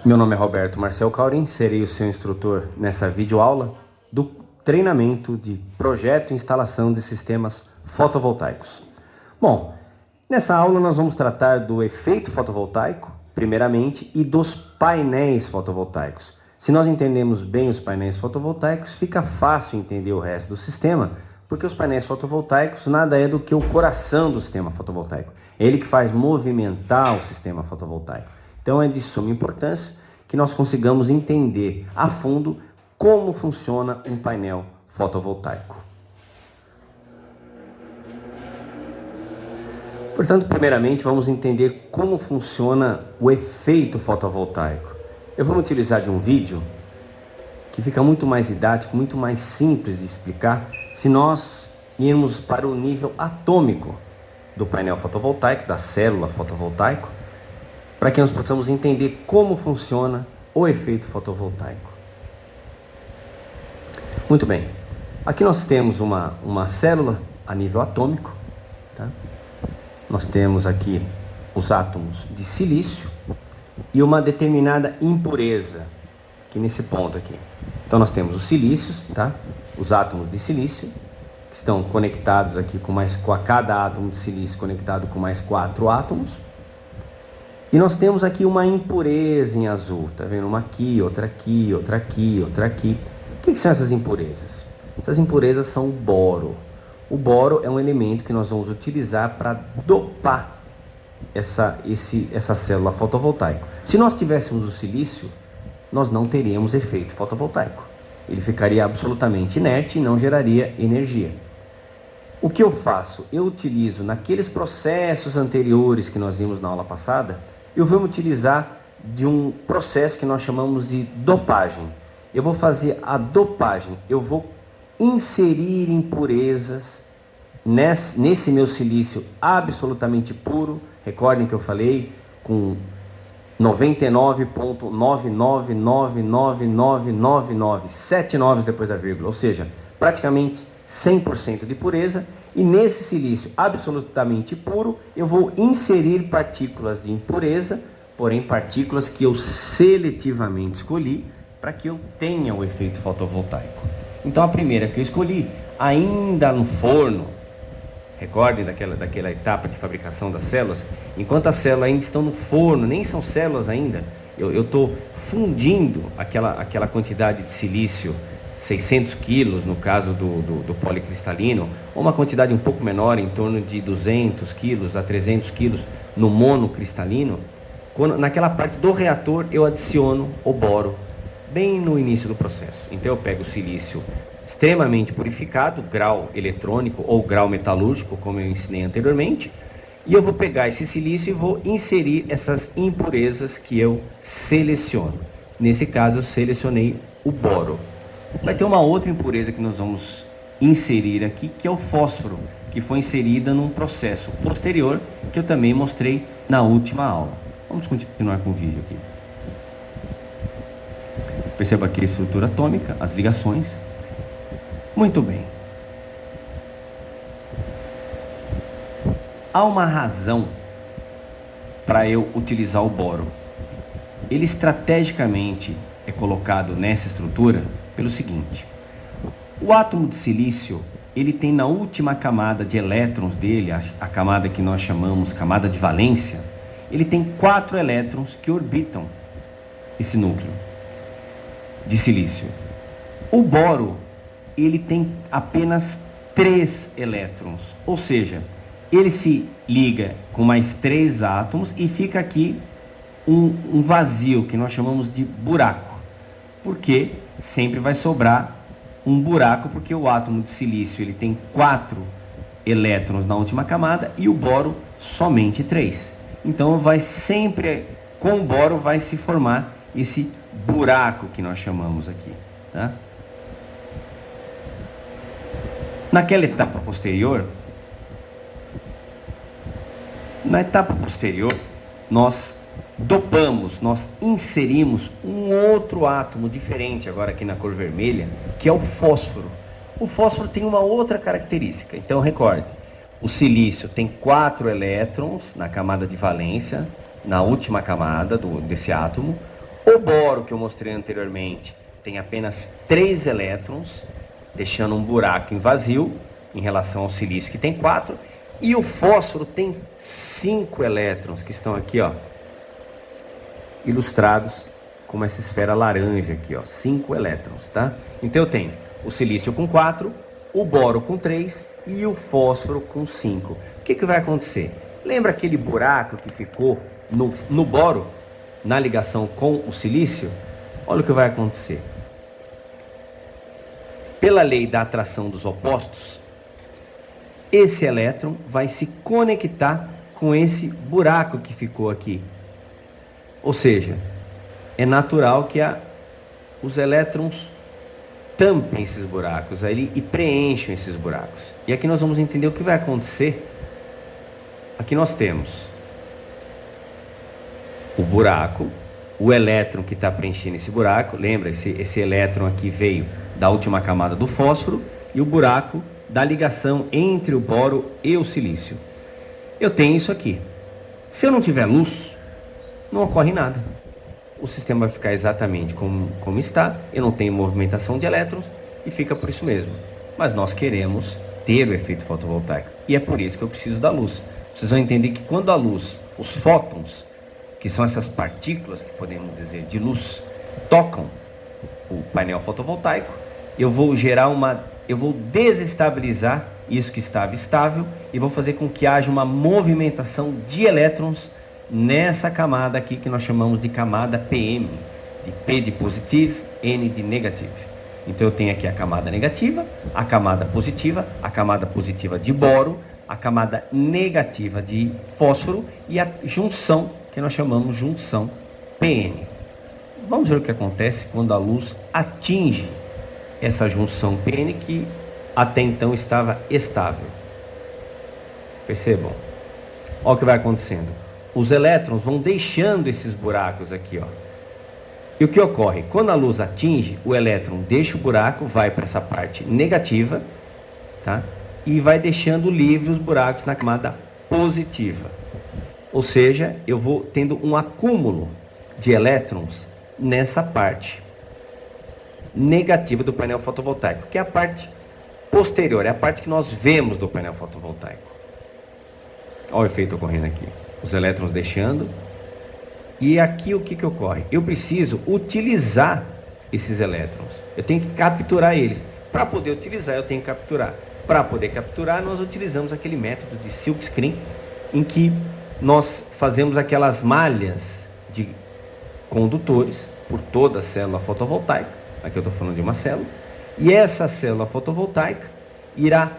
Meu nome é Roberto Marcel Caurim, serei o seu instrutor nessa videoaula do treinamento de projeto e instalação de sistemas fotovoltaicos. Bom, nessa aula nós vamos tratar do efeito fotovoltaico, primeiramente, e dos painéis fotovoltaicos. Se nós entendemos bem os painéis fotovoltaicos, fica fácil entender o resto do sistema, porque os painéis fotovoltaicos nada é do que o coração do sistema fotovoltaico. É ele que faz movimentar o sistema fotovoltaico. Então é de suma importância que nós consigamos entender a fundo como funciona um painel fotovoltaico. Portanto, primeiramente vamos entender como funciona o efeito fotovoltaico. Eu vou utilizar de um vídeo que fica muito mais didático, muito mais simples de explicar, se nós irmos para o nível atômico do painel fotovoltaico, da célula fotovoltaica, para que nós possamos entender como funciona o efeito fotovoltaico. Muito bem, aqui nós temos uma célula a nível atômico, tá? Nós temos aqui os átomos de silício e uma determinada impureza, aqui nesse ponto aqui. Então nós temos os silícios, tá? Os átomos de silício, que estão conectados aqui com cada átomo de silício conectado com mais 4 átomos. E nós temos aqui uma impureza em azul, tá vendo? Uma aqui, outra aqui, outra aqui, outra aqui. O que são essas impurezas? Essas impurezas são o boro. O boro é um elemento que nós vamos utilizar para dopar essa célula fotovoltaica. Se nós tivéssemos o silício, nós não teríamos efeito fotovoltaico. Ele ficaria absolutamente inerte e não geraria energia. O que eu faço? Eu utilizo naqueles processos anteriores que nós vimos na aula passada, eu vou utilizar de um processo que nós chamamos de dopagem. Eu vou fazer a dopagem, eu vou inserir impurezas nesse meu silício absolutamente puro. Recordem que eu falei com 99,9999999, 7 noves depois da vírgula, ou seja, praticamente 100% de pureza, e nesse silício absolutamente puro eu vou inserir partículas de impureza, porém partículas que eu seletivamente escolhi para que eu tenha o efeito fotovoltaico. Então a primeira que eu escolhi, ainda no forno, recordem daquela etapa de fabricação das células, enquanto as células ainda estão no forno, nem são células ainda, eu estou fundindo aquela quantidade de silício, 600 quilos no caso do policristalino, ou uma quantidade um pouco menor, em torno de 200 quilos a 300 quilos no monocristalino. Naquela parte do reator eu adiciono o boro, bem no início do processo. Então eu pego o silício extremamente purificado, grau eletrônico ou grau metalúrgico, como eu ensinei anteriormente, e eu vou pegar esse silício e vou inserir essas impurezas que eu seleciono. Nesse caso eu selecionei o boro. Vai ter uma outra impureza que nós vamos inserir aqui, que é o fósforo, que foi inserida num processo posterior, que eu também mostrei na última aula. Vamos continuar com o vídeo aqui. Perceba aqui a estrutura atômica, as ligações. Muito bem. Há uma razão para eu utilizar o boro. Ele estrategicamente é colocado nessa estrutura pelo seguinte: o átomo de silício, ele tem na última camada de elétrons dele, a camada que nós chamamos camada de valência, ele tem 4 elétrons que orbitam esse núcleo de silício. O boro, ele tem apenas 3 elétrons, ou seja, ele se liga com mais 3 átomos e fica aqui um vazio que nós chamamos de buraco, porque sempre vai sobrar um buraco, porque o átomo de silício ele tem 4 elétrons na última camada e o boro somente 3. Então vai sempre, com o boro vai se formar esse buraco que nós chamamos aqui, tá? Naquela etapa posterior, nós dopamos, nós inserimos um outro átomo diferente, agora aqui na cor vermelha, que é o fósforo. O fósforo tem uma outra característica, então recorde, o silício tem 4 elétrons na camada de valência, na última camada desse átomo. O boro que eu mostrei anteriormente tem apenas 3 elétrons, deixando um buraco em vazio em relação ao silício que tem 4. E o fósforo tem 5 elétrons que estão aqui, ó, ilustrados como essa esfera laranja aqui, ó, 5 elétrons, tá? Então eu tenho o silício com 4, o boro com 3 e o fósforo com 5. O que vai acontecer? Lembra aquele buraco que ficou no boro, na ligação com o silício? Olha o que vai acontecer. Pela lei da atração dos opostos, esse elétron vai se conectar com esse buraco que ficou aqui. Ou seja, é natural que os elétrons tampem esses buracos aí e preencham esses buracos. E aqui nós vamos entender o que vai acontecer. Aqui nós temos o buraco, o elétron que está preenchendo esse buraco. Lembra, esse elétron aqui veio da última camada do fósforo, e o buraco da ligação entre o boro e o silício. Eu tenho isso aqui. Se eu não tiver luz, não ocorre nada. O sistema vai ficar exatamente como está. Eu não tenho movimentação de elétrons e fica por isso mesmo. Mas nós queremos ter o efeito fotovoltaico, e é por isso que eu preciso da luz. Vocês vão entender que quando a luz, os fótons, que são essas partículas que podemos dizer de luz, tocam o painel fotovoltaico, eu vou desestabilizar isso que estava estável e vou fazer com que haja uma movimentação de elétrons nessa camada aqui que nós chamamos de camada PM, de P de positivo, N de negativo. Então eu tenho aqui a camada negativa, a camada positiva de boro, a camada negativa de fósforo e a junção que nós chamamos de junção PN. Vamos ver o que acontece quando a luz atinge essa junção PN que até então estava estável. Percebam? Olha o que vai acontecendo. Os elétrons vão deixando esses buracos aqui, ó. E o que ocorre? Quando a luz atinge, o elétron deixa o buraco, vai para essa parte negativa, tá? E vai deixando livre os buracos na camada positiva. Ou seja, eu vou tendo um acúmulo de elétrons nessa parte negativa do painel fotovoltaico, que é a parte posterior, é a parte que nós vemos do painel fotovoltaico. Olha o efeito ocorrendo aqui. Os elétrons deixando. E aqui o que ocorre? Eu preciso utilizar esses elétrons. Eu tenho que capturar eles. Para poder utilizar, eu tenho que capturar. Para poder capturar, nós utilizamos aquele método de silkscreen, em que nós fazemos aquelas malhas de condutores por toda a célula fotovoltaica. Aqui eu estou falando de uma célula. E essa célula fotovoltaica irá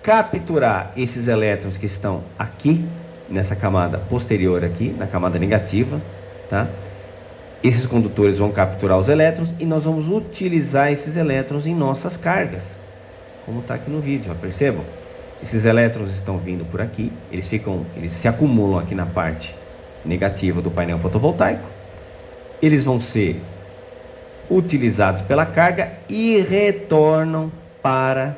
capturar esses elétrons que estão aqui, nessa camada posterior aqui, na camada negativa, tá? Esses condutores vão capturar os elétrons e nós vamos utilizar esses elétrons em nossas cargas, como está aqui no vídeo, percebam? Esses elétrons estão vindo por aqui, eles se acumulam aqui na parte negativa do painel fotovoltaico, eles vão ser utilizados pela carga e retornam para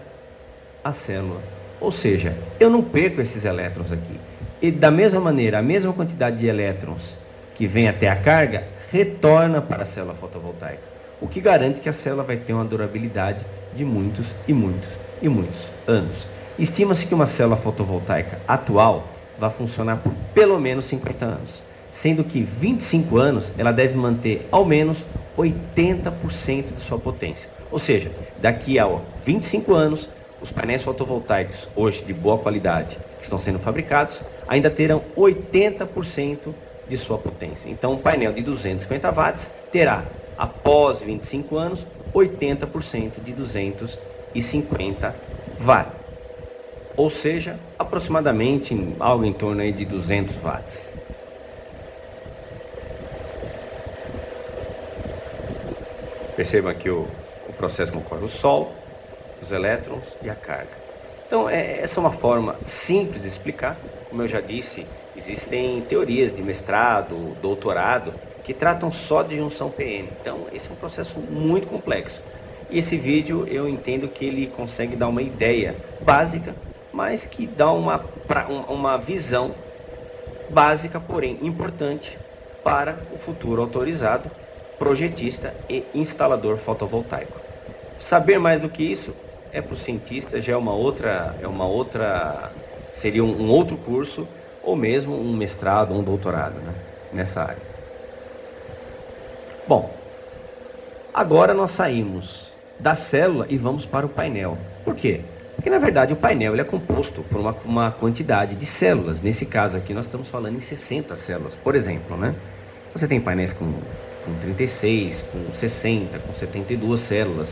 a célula. Ou seja, eu não perco esses elétrons aqui. E da mesma maneira, a mesma quantidade de elétrons que vem até a carga retorna para a célula fotovoltaica, o que garante que a célula vai ter uma durabilidade de muitos e muitos e muitos anos. Estima-se que uma célula fotovoltaica atual vai funcionar por pelo menos 50 anos, sendo que 25 anos ela deve manter ao menos 80% de sua potência. Ou seja, daqui a 25 anos, os painéis fotovoltaicos hoje de boa qualidade que estão sendo fabricados ainda terão 80% de sua potência. Então, um painel de 250 watts terá, após 25 anos, 80% de 250 watts. Ou seja, aproximadamente algo em torno aí de 200 watts. Percebam aqui o processo como ocorre: o sol, os elétrons e a carga. Então, essa é uma forma simples de explicar. Como eu já disse, existem teorias de mestrado, doutorado, que tratam só de junção PN. Então, esse é um processo muito complexo. E esse vídeo, eu entendo que ele consegue dar uma ideia básica, mas que dá uma visão básica, porém importante, para o futuro autorizado projetista e instalador fotovoltaico. Saber mais do que isso é para o cientista, já seria um outro curso, ou mesmo um mestrado, um doutorado, né, nessa área. Bom, agora nós saímos da célula e vamos para o painel. Por quê? Porque na verdade o painel ele é composto por uma quantidade de células. Nesse caso aqui nós estamos falando em 60 células, por exemplo, né? Você tem painéis com 36, com 60, com 72 células,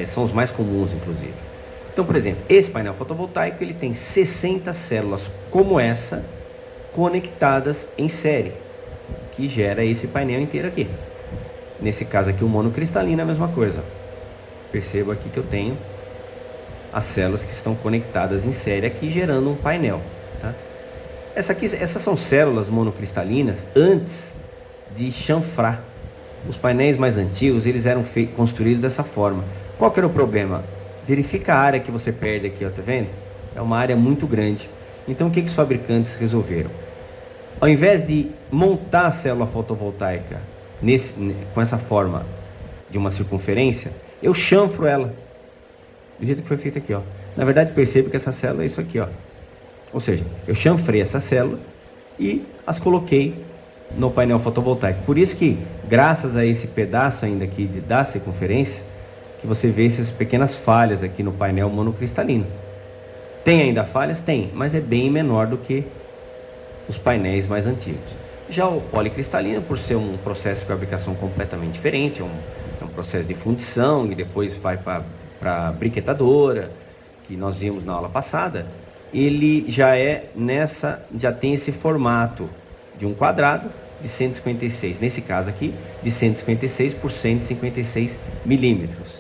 são os mais comuns inclusive. Então, por exemplo, esse painel fotovoltaico ele tem 60 células como essa, conectadas em série, que gera esse painel inteiro aqui. Nesse caso aqui o monocristalino é a mesma coisa. Perceba aqui que eu tenho as células que estão conectadas em série aqui, gerando um painel, tá? Essas são células monocristalinas antes de chanfrar. Os painéis mais antigos eles eram construídos dessa forma. Qual que era o problema? Verifica a área que você perde aqui, ó, tá vendo? É uma área muito grande. Então o que os fabricantes resolveram? Ao invés de montar a célula fotovoltaica com essa forma de uma circunferência, eu chanfro ela do jeito que foi feito aqui, ó. Na verdade, perceba que essa célula é isso aqui, ó. Ou seja, eu chanfrei essa célula e as coloquei no painel fotovoltaico. Por isso que, graças a esse pedaço ainda aqui da circunferência, que você vê essas pequenas falhas aqui no painel monocristalino. Tem ainda falhas? Tem, mas é bem menor do que os painéis mais antigos. Já o policristalino, por ser um processo de fabricação completamente diferente, é um processo de fundição e depois vai para a briquetadora, que nós vimos na aula passada, ele já tem esse formato de um quadrado de 156, nesse caso aqui, de 156 por 156 milímetros.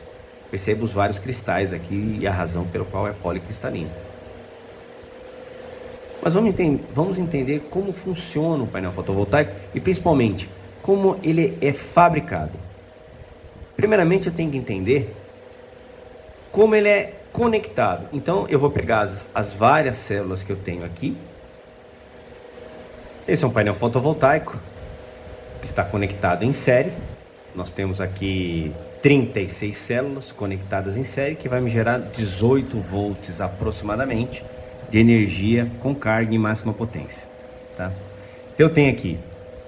Perceba os vários cristais aqui e a razão pelo qual é policristalino. Mas vamos entender como funciona o painel fotovoltaico e principalmente como ele é fabricado. Primeiramente eu tenho que entender como ele é conectado. Então eu vou pegar as várias células que eu tenho aqui. Esse é um painel fotovoltaico que está conectado em série. Nós temos aqui 36 células conectadas em série, que vai me gerar 18 volts aproximadamente de energia com carga em máxima potência, tá? Eu tenho aqui,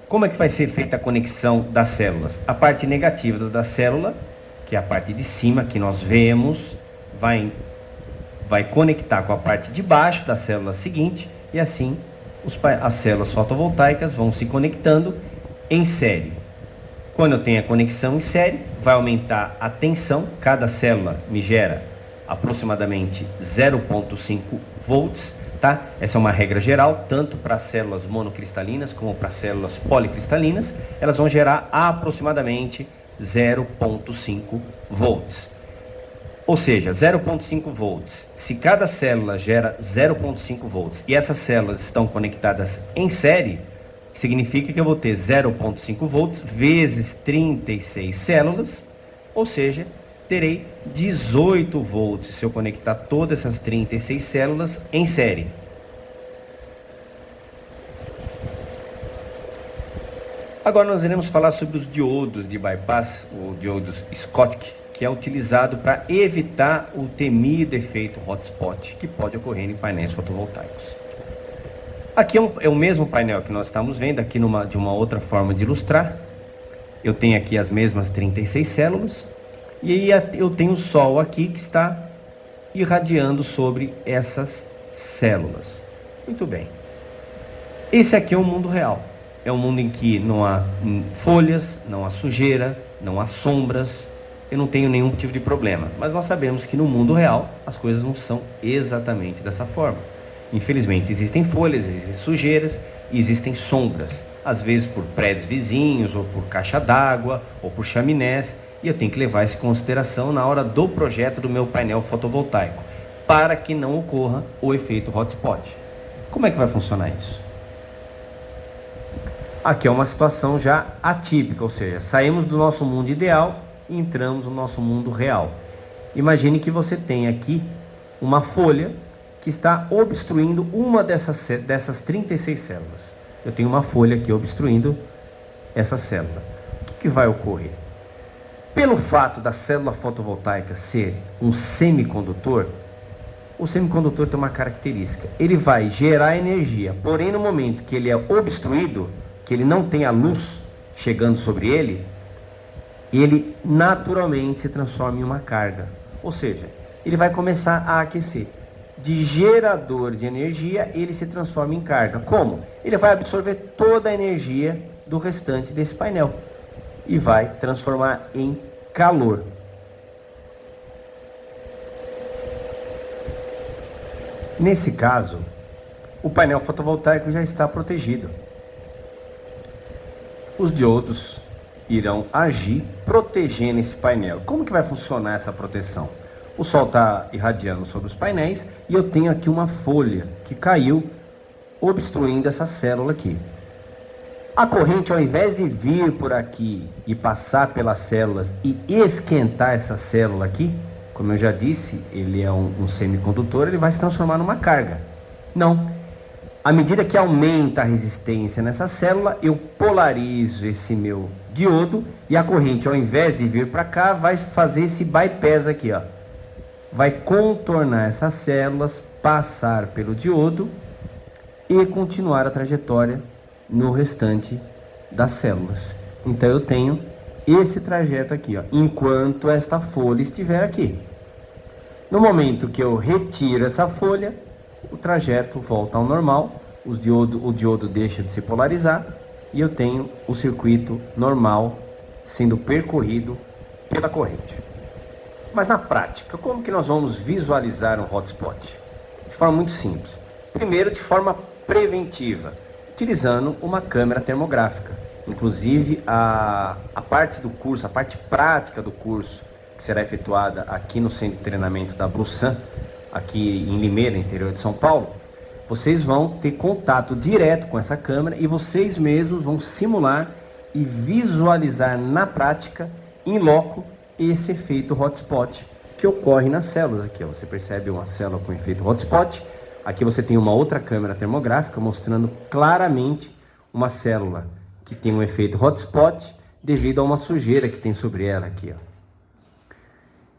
como é que vai ser feita a conexão das células? A parte negativa da célula, que é a parte de cima que nós vemos, vai conectar com a parte de baixo da célula seguinte, e assim as células fotovoltaicas vão se conectando em série. Quando eu tenho a conexão em série, vai aumentar a tensão. Cada célula me gera aproximadamente 0,5 volts, tá? Essa é uma regra geral, tanto para células monocristalinas como para células policristalinas. Elas vão gerar aproximadamente 0,5 volts. Ou seja, 0,5 volts. Se cada célula gera 0,5 volts e essas células estão conectadas em série, significa que eu vou ter 0,5 volts vezes 36 células, ou seja, terei 18 volts se eu conectar todas essas 36 células em série. Agora nós iremos falar sobre os diodos de bypass, ou diodos Schottky, que é utilizado para evitar o temido efeito hotspot que pode ocorrer em painéis fotovoltaicos. Aqui é o mesmo painel que nós estamos vendo, aqui de uma outra forma de ilustrar. Eu tenho aqui as mesmas 36 células, e aí eu tenho o Sol aqui que está irradiando sobre essas células. Muito bem. Esse aqui é o mundo real. É um mundo em que não há folhas, não há sujeira, não há sombras. Eu não tenho nenhum tipo de problema. Mas nós sabemos que no mundo real as coisas não são exatamente dessa forma. Infelizmente existem folhas, existem sujeiras e existem sombras. Às vezes por prédios vizinhos, ou por caixa d'água, ou por chaminés. E eu tenho que levar isso em consideração na hora do projeto do meu painel fotovoltaico, para que não ocorra o efeito hotspot. Como é que vai funcionar isso? Aqui é uma situação já atípica, ou seja, saímos do nosso mundo ideal e entramos no nosso mundo real. Imagine que você tem aqui uma folha que está obstruindo uma dessas 36 células. Eu tenho uma folha aqui obstruindo essa célula. O que vai ocorrer? Pelo fato da célula fotovoltaica ser um semicondutor, o semicondutor tem uma característica. Ele vai gerar energia, porém no momento que ele é obstruído, que ele não tem a luz chegando sobre ele, ele naturalmente se transforma em uma carga. Ou seja, ele vai começar a aquecer. De gerador de energia, ele se transforma em carga. Como? Ele vai absorver toda a energia do restante desse painel e vai transformar em calor. Nesse caso, o painel fotovoltaico já está protegido. Os diodos irão agir protegendo esse painel. Como que vai funcionar essa proteção? O sol está irradiando sobre os painéis e eu tenho aqui uma folha que caiu obstruindo essa célula aqui. A corrente, ao invés de vir por aqui e passar pelas células e esquentar essa célula aqui, como eu já disse, ele é um semicondutor, ele vai se transformar numa carga. Não. À medida que aumenta a resistência nessa célula, eu polarizo esse meu diodo e a corrente, ao invés de vir para cá, vai fazer esse bypass aqui, ó. Vai contornar essas células, passar pelo diodo e continuar a trajetória no restante das células. Então eu tenho esse trajeto aqui, ó, enquanto esta folha estiver aqui. No momento que eu retiro essa folha, o trajeto volta ao normal, o diodo deixa de se polarizar e eu tenho o circuito normal sendo percorrido pela corrente. Mas na prática, como que nós vamos visualizar um hotspot? De forma muito simples. Primeiro, de forma preventiva, utilizando uma câmera termográfica. Inclusive, a parte do curso, a parte prática do curso, que será efetuada aqui no centro de treinamento da Blusan, aqui em Limeira, interior de São Paulo, vocês vão ter contato direto com essa câmera e vocês mesmos vão simular e visualizar na prática, em loco, esse efeito hotspot que ocorre nas células. Aqui, ó, você percebe uma célula com efeito hotspot. Aqui você tem uma outra câmera termográfica mostrando claramente uma célula que tem um efeito hotspot devido a uma sujeira que tem sobre ela aqui, ó.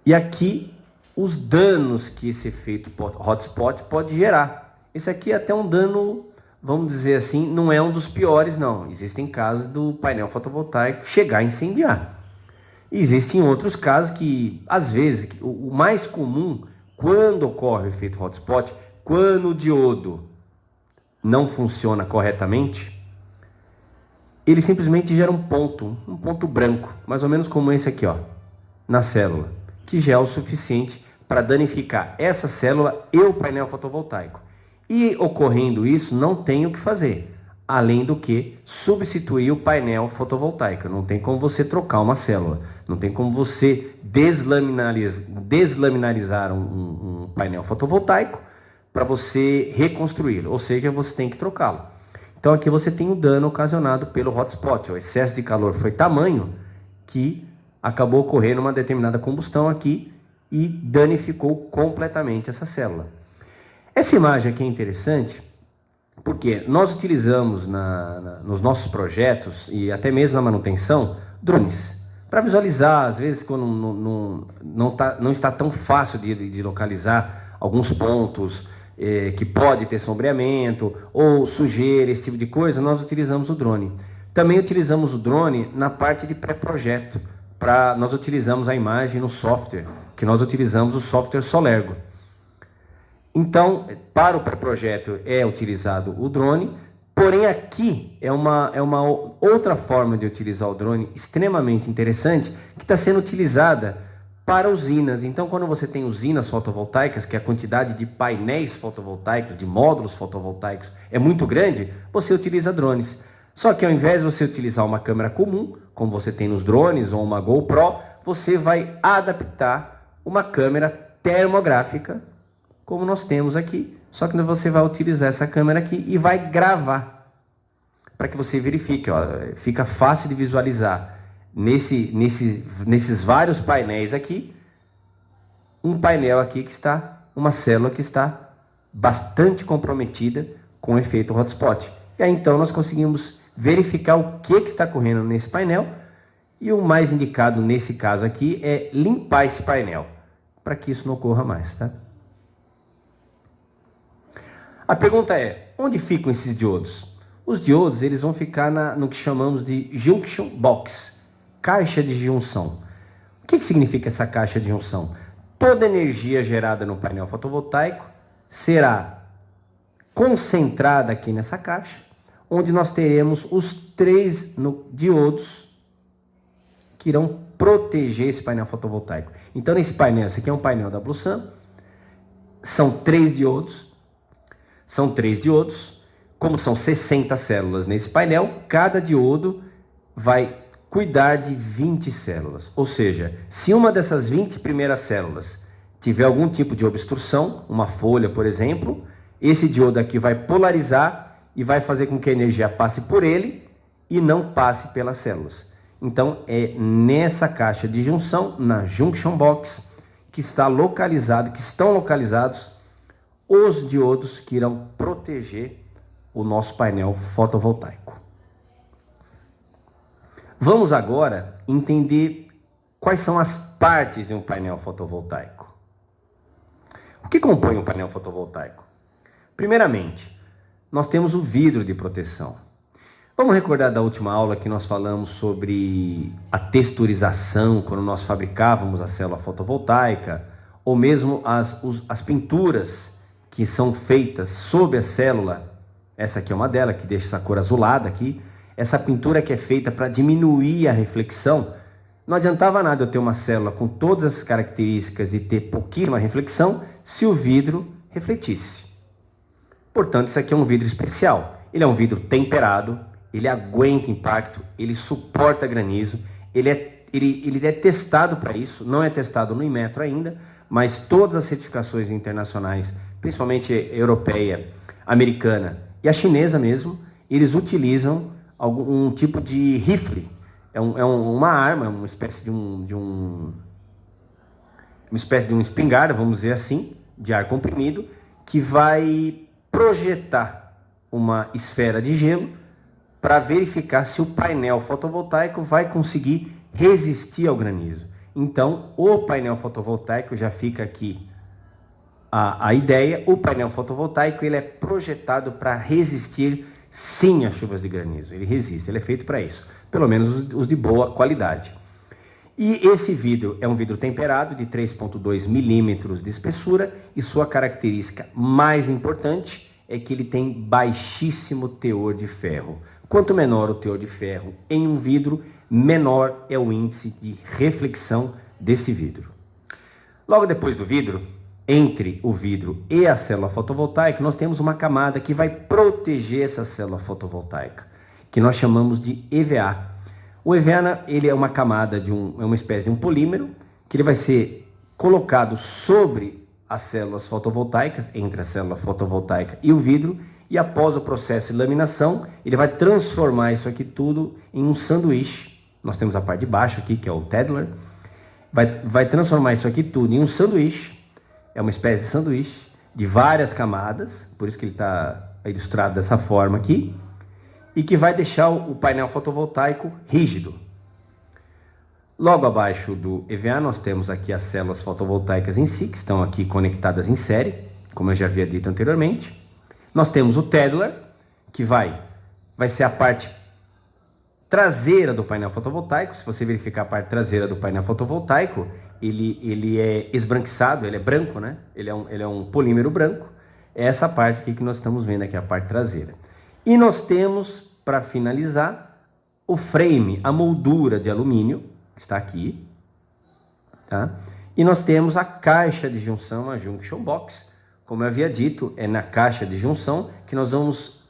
E aqui os danos que esse efeito hotspot pode gerar. Esse aqui é até um dano, vamos dizer assim, não é um dos piores não. Existem casos do painel fotovoltaico chegar a incendiar. E existem outros casos que, às vezes, o mais comum, quando ocorre o efeito hotspot, quando o diodo não funciona corretamente, ele simplesmente gera um ponto branco, mais ou menos como esse aqui, ó, na célula, que já é o suficiente para danificar essa célula e o painel fotovoltaico. E ocorrendo isso, não tem o que fazer, além do que substituir o painel fotovoltaico. Não tem como você trocar uma célula, não tem como você deslaminarizar um painel fotovoltaico para você reconstruí-lo, ou seja, você tem que trocá-lo. Então aqui você tem um dano ocasionado pelo hotspot. O excesso de calor foi tamanho que acabou ocorrendo uma determinada combustão aqui e danificou completamente essa célula. Essa imagem aqui é interessante porque nós utilizamos nos nossos projetos e até mesmo na manutenção, drones, para visualizar, às vezes, quando não está tão fácil de localizar alguns pontos que pode ter sombreamento ou sujeira, esse tipo de coisa, nós utilizamos o drone. Também utilizamos o drone na parte de pré-projeto. Nós utilizamos a imagem no software, que nós utilizamos o software Solergo. Então, para o pré-projeto é utilizado o drone, porém aqui é uma outra forma de utilizar o drone extremamente interessante, que está sendo utilizada para usinas. Então, quando você tem usinas fotovoltaicas, que a quantidade de painéis fotovoltaicos, de módulos fotovoltaicos é muito grande, você utiliza drones. Só que ao invés de você utilizar uma câmera comum, como você tem nos drones ou uma GoPro, você vai adaptar uma câmera termográfica, como nós temos aqui, só que você vai utilizar essa câmera aqui e vai gravar, para que você verifique, ó, fica fácil de visualizar, nesses vários painéis aqui, um painel aqui que está, uma célula que está bastante comprometida com o efeito hotspot. E aí então nós conseguimos verificar o que está ocorrendo nesse painel E o mais indicado nesse caso aqui é limpar esse painel, para que isso não ocorra mais, tá? A pergunta é, onde ficam esses diodos? Os diodos, eles vão ficar no que chamamos de junction box, caixa de junção. O que significa essa caixa de junção? Toda energia gerada no painel fotovoltaico será concentrada aqui nessa caixa, onde nós teremos os 3 diodos que irão proteger esse painel fotovoltaico. Então, nesse painel, esse aqui é um painel da Blusan, são 3 diodos, como são 60 células nesse painel, cada diodo vai cuidar de 20 células. Ou seja, se uma dessas 20 primeiras células tiver algum tipo de obstrução, uma folha, por exemplo, esse diodo aqui vai polarizar e vai fazer com que a energia passe por ele e não passe pelas células. Então, é nessa caixa de junção, na junction box, que estão localizados os diodos que irão proteger o nosso painel fotovoltaico. Vamos agora entender quais são as partes de um painel fotovoltaico. O que compõe um painel fotovoltaico? Primeiramente, nós temos o vidro de proteção. Vamos recordar da última aula que nós falamos sobre a texturização, quando nós fabricávamos a célula fotovoltaica, ou mesmo as pinturas que são feitas sobre a célula. Essa aqui é uma delas, que deixa essa cor azulada aqui. Essa pintura que é feita para diminuir a reflexão. Não adiantava nada eu ter uma célula com todas essas características de ter pouquíssima reflexão se o vidro refletisse. Portanto, isso aqui é um vidro especial. Ele é um vidro temperado, ele aguenta impacto, ele suporta granizo, ele é testado para isso, não é testado no Inmetro ainda, mas todas as certificações internacionais, principalmente europeia, americana e a chinesa mesmo, eles utilizam algum tipo de rifle. Uma arma, uma espécie de uma espécie de um espingarda, vamos dizer assim, de ar comprimido, que vai projetar uma esfera de gelo para verificar se o painel fotovoltaico vai conseguir resistir ao granizo. Então, o painel fotovoltaico, já fica aqui a ideia, o painel fotovoltaico ele é projetado para resistir sim às chuvas de granizo. Ele resiste, ele é feito para isso, pelo menos os de boa qualidade. E esse vidro é um vidro temperado de 3,2 milímetros de espessura e sua característica mais importante é que ele tem baixíssimo teor de ferro. Quanto menor o teor de ferro em um vidro, menor é o índice de reflexão desse vidro. Logo depois do vidro, entre o vidro e a célula fotovoltaica, nós temos uma camada que vai proteger essa célula fotovoltaica, que nós chamamos de EVA. O EVA ele é uma camada é uma espécie de um polímero que ele vai ser colocado sobre as células fotovoltaicas, entre a célula fotovoltaica e o vidro, e após o processo de laminação, ele vai transformar isso aqui tudo em um sanduíche. Nós temos a parte de baixo aqui, que é o Tedlar. Vai transformar isso aqui tudo em um sanduíche. É uma espécie de sanduíche de várias camadas, por isso que ele está ilustrado dessa forma aqui, e que vai deixar o painel fotovoltaico rígido. Logo abaixo do EVA nós temos aqui as células fotovoltaicas em si, que estão aqui conectadas em série, como eu já havia dito anteriormente. Nós temos o Tedlar, que vai ser a parte traseira do painel fotovoltaico. Se você verificar a parte traseira do painel fotovoltaico, ele é esbranquiçado, ele é branco, né? Ele é um polímero branco. É essa parte aqui que nós estamos vendo aqui, a parte traseira. E nós temos, para finalizar, o frame, a moldura de alumínio, que está aqui, tá? E nós temos a caixa de junção, a junction box. Como eu havia dito, é na caixa de junção que nós vamos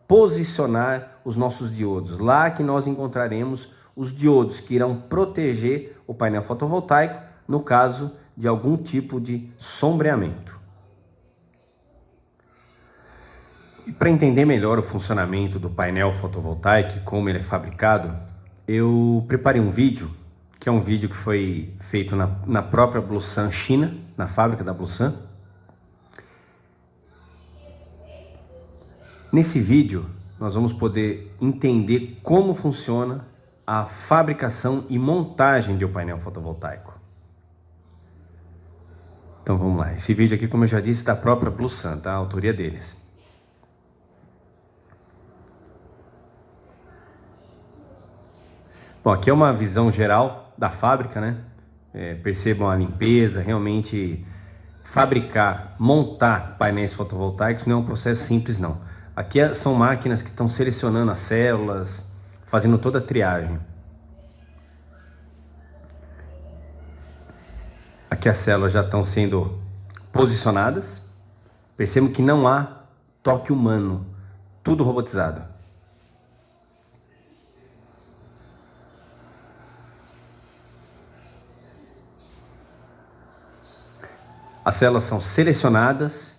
posicionar os nossos diodos. Lá que nós encontraremos os diodos que irão proteger o painel fotovoltaico no caso de algum tipo de sombreamento. E para entender melhor o funcionamento do painel fotovoltaico e como ele é fabricado, eu preparei um vídeo, que é um vídeo que foi feito na própria Blusan China, na fábrica da Blusan. Nesse vídeo, nós vamos poder entender como funciona a fabricação e montagem de um painel fotovoltaico. Então vamos lá, esse vídeo aqui, como eu já disse, é da própria Blusan, tá? A autoria deles. Bom, aqui é uma visão geral da fábrica, né? Percebam a limpeza, realmente fabricar, montar painéis fotovoltaicos não é um processo simples não. Aqui são máquinas que estão selecionando as células, fazendo toda a triagem. Aqui as células já estão sendo posicionadas. Percebam que não há toque humano, tudo robotizado. As células são selecionadas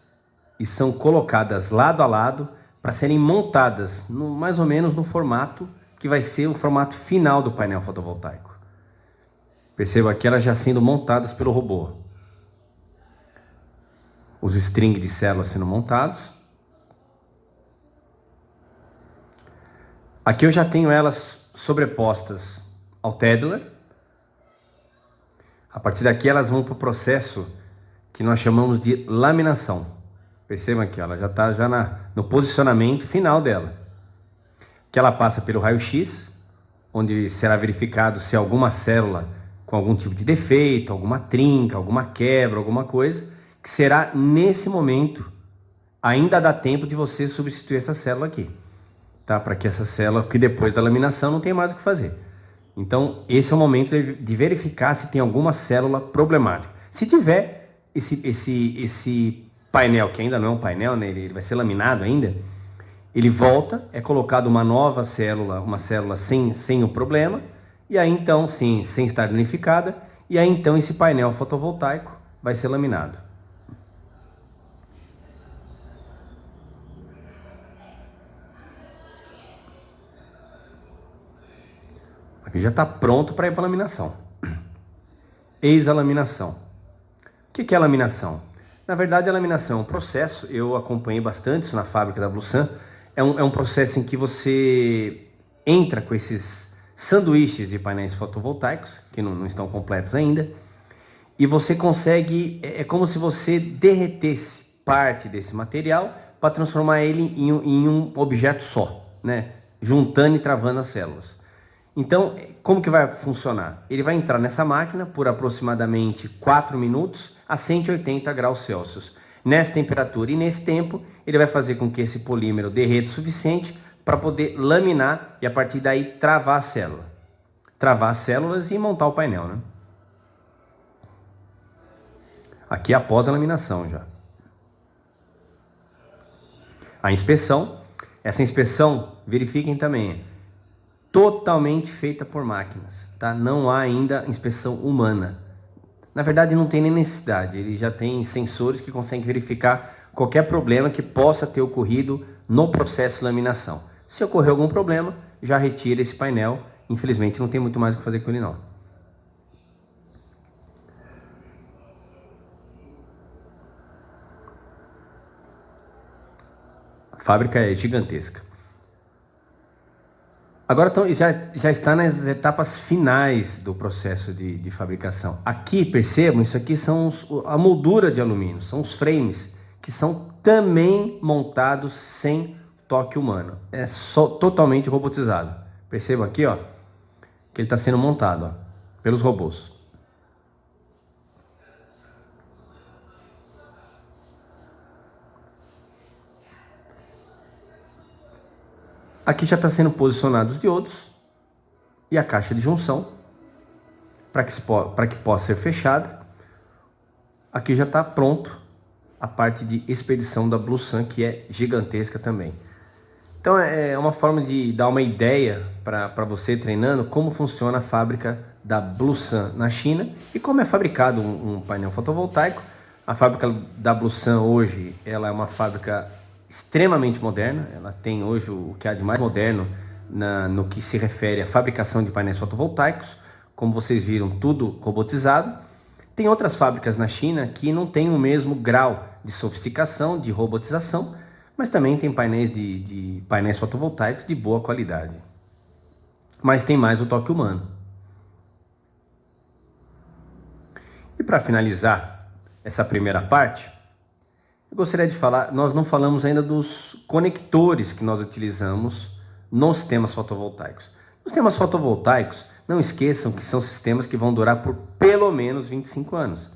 e são colocadas lado a lado para serem montadas mais ou menos no formato que vai ser o formato final do painel fotovoltaico. Perceba aqui elas já sendo montadas pelo robô. Os strings de células sendo montados. Aqui eu já tenho elas sobrepostas ao Tedular. A partir daqui elas vão para o processo que nós chamamos de laminação. Percebam aqui, ela já está no posicionamento final dela. Que ela passa pelo raio-x, onde será verificado se alguma célula com algum tipo de defeito, alguma trinca, alguma quebra, alguma coisa, que será nesse momento, ainda dá tempo de você substituir essa célula aqui. Tá? Para que essa célula, que depois da laminação não tem mais o que fazer. Então, esse é o momento de verificar se tem alguma célula problemática. Se tiver, esse painel, que ainda não é um painel, né? Ele vai ser laminado ainda, ele volta, é colocado uma nova célula, uma célula sem o problema, e aí então, sem estar danificada, e aí então esse painel fotovoltaico vai ser laminado. Aqui já está pronto para ir para a laminação. Eis a laminação. O que é a laminação? Na verdade, a laminação é um processo, eu acompanhei bastante isso na fábrica da Blusan, é um processo em que você entra com esses sanduíches de painéis fotovoltaicos, que não estão completos ainda, e você consegue, é como se você derretesse parte desse material para transformar ele em um objeto só, né? Juntando e travando as células. Então, como que vai funcionar? Ele vai entrar nessa máquina por aproximadamente 4 minutos a 180 graus Celsius. Nessa temperatura e nesse tempo, ele vai fazer com que esse polímero derreta o suficiente para poder laminar e a partir daí travar a célula. Travar as células e montar o painel, né? Aqui após a laminação já. A inspeção, essa inspeção, verifiquem também, totalmente feita por máquinas, tá? Não há ainda inspeção humana. Na verdade, não tem nem necessidade. Ele já tem sensores que conseguem verificar qualquer problema que possa ter ocorrido no processo de laminação. Se ocorrer algum problema, já retira esse painel. Infelizmente, não tem muito mais o que fazer com ele não. A fábrica é gigantesca. Agora já está nas etapas finais do processo de fabricação. Aqui, percebam, isso aqui são a moldura de alumínio, são os frames, que são também montados sem toque humano. É só totalmente robotizado. Percebam aqui, ó, que ele está sendo montado, ó, pelos robôs. Aqui já está sendo posicionados os diodos e a caixa de junção para que possa ser fechada. Aqui já está pronto a parte de expedição da Blusan, que é gigantesca também. Então é uma forma de dar uma ideia para você treinando como funciona a fábrica da Blusan na China e como é fabricado um painel fotovoltaico. A fábrica da Blusan hoje ela é uma fábrica extremamente moderna, ela tem hoje o que há de mais moderno no que se refere à fabricação de painéis fotovoltaicos, como vocês viram, tudo robotizado. Tem outras fábricas na China que não têm o mesmo grau de sofisticação, de robotização, mas também tem painéis fotovoltaicos de boa qualidade. mas tem mais o toque humano. E para finalizar essa primeira parte, eu gostaria de falar, nós não falamos ainda dos conectores que nós utilizamos nos sistemas fotovoltaicos. Os sistemas fotovoltaicos, não esqueçam que são sistemas que vão durar por pelo menos 25 anos.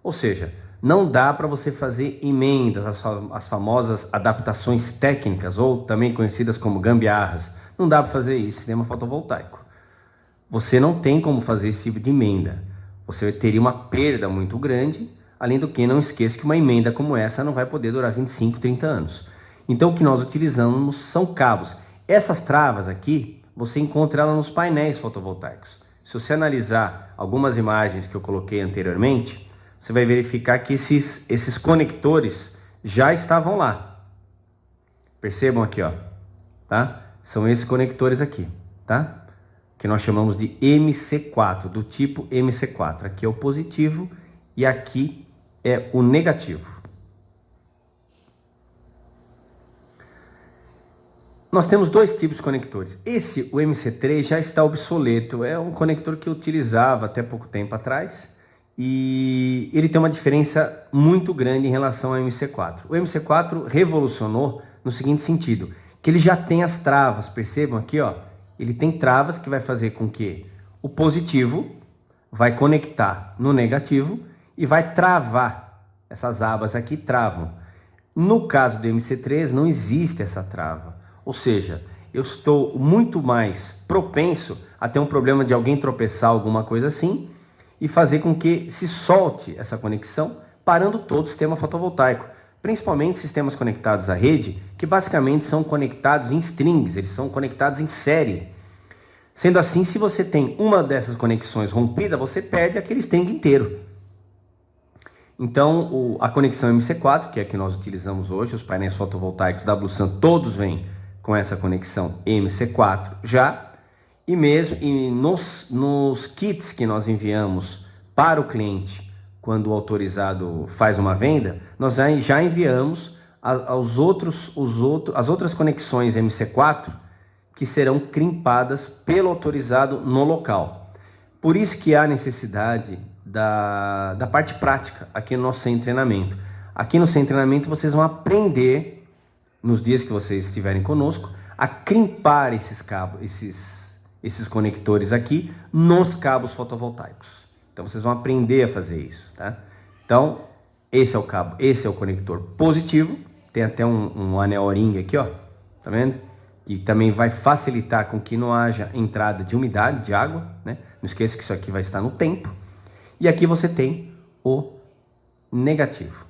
Ou seja, não dá para você fazer emendas, as famosas adaptações técnicas, ou também conhecidas como gambiarras. Não dá para fazer isso, sistema fotovoltaico. Você não tem como fazer esse tipo de emenda. Você teria uma perda muito grande, além do que não esqueça que uma emenda como essa não vai poder durar 25, 30 anos. Então o que nós utilizamos são cabos. Essas travas aqui, você encontra ela nos painéis fotovoltaicos. Se você analisar algumas imagens que eu coloquei anteriormente, você vai verificar que esses conectores já estavam lá. Percebam aqui, ó, tá? São esses conectores aqui, tá? Que nós chamamos de MC4, do tipo MC4. Aqui é o positivo e aqui é o negativo. Nós temos dois tipos de conectores. Esse, o MC3, já está obsoleto. É um conector que eu utilizava até pouco tempo atrás e ele tem uma diferença muito grande em relação ao MC4. O MC4 revolucionou no seguinte sentido, que ele já tem as travas, percebam aqui, ó. Ele tem travas que vai fazer com que o positivo vai conectar no negativo e vai travar. Essas abas aqui travam. No caso do MC3 não existe essa trava. Ou seja, eu estou muito mais propenso a ter um problema de alguém tropeçar, alguma coisa assim, e fazer com que se solte essa conexão, parando todo o sistema fotovoltaico. Principalmente sistemas conectados à rede, que basicamente são conectados em strings, eles são conectados em série. Sendo assim, se você tem uma dessas conexões rompida, você perde aquele string inteiro. Então, a conexão MC4, que é a que nós utilizamos hoje, os painéis fotovoltaicos da Bluesun, todos vêm com essa conexão MC4 já. E mesmo nos kits que nós enviamos para o cliente, quando o autorizado faz uma venda, nós já enviamos as outras conexões MC4 que serão crimpadas pelo autorizado no local. Por isso que há necessidade da parte prática aqui no nosso centro de treinamento. Aqui no centro de treinamento vocês vão aprender, nos dias que vocês estiverem conosco, a crimpar esses cabos, esses conectores aqui nos cabos fotovoltaicos. Então vocês vão aprender a fazer isso, tá? Então, esse é o cabo, esse é o conector positivo, tem até um anel O-ring aqui, ó, tá vendo? Que também vai facilitar com que não haja entrada de umidade, de água, né? Não esqueça que isso aqui vai estar no tempo. E aqui você tem o negativo.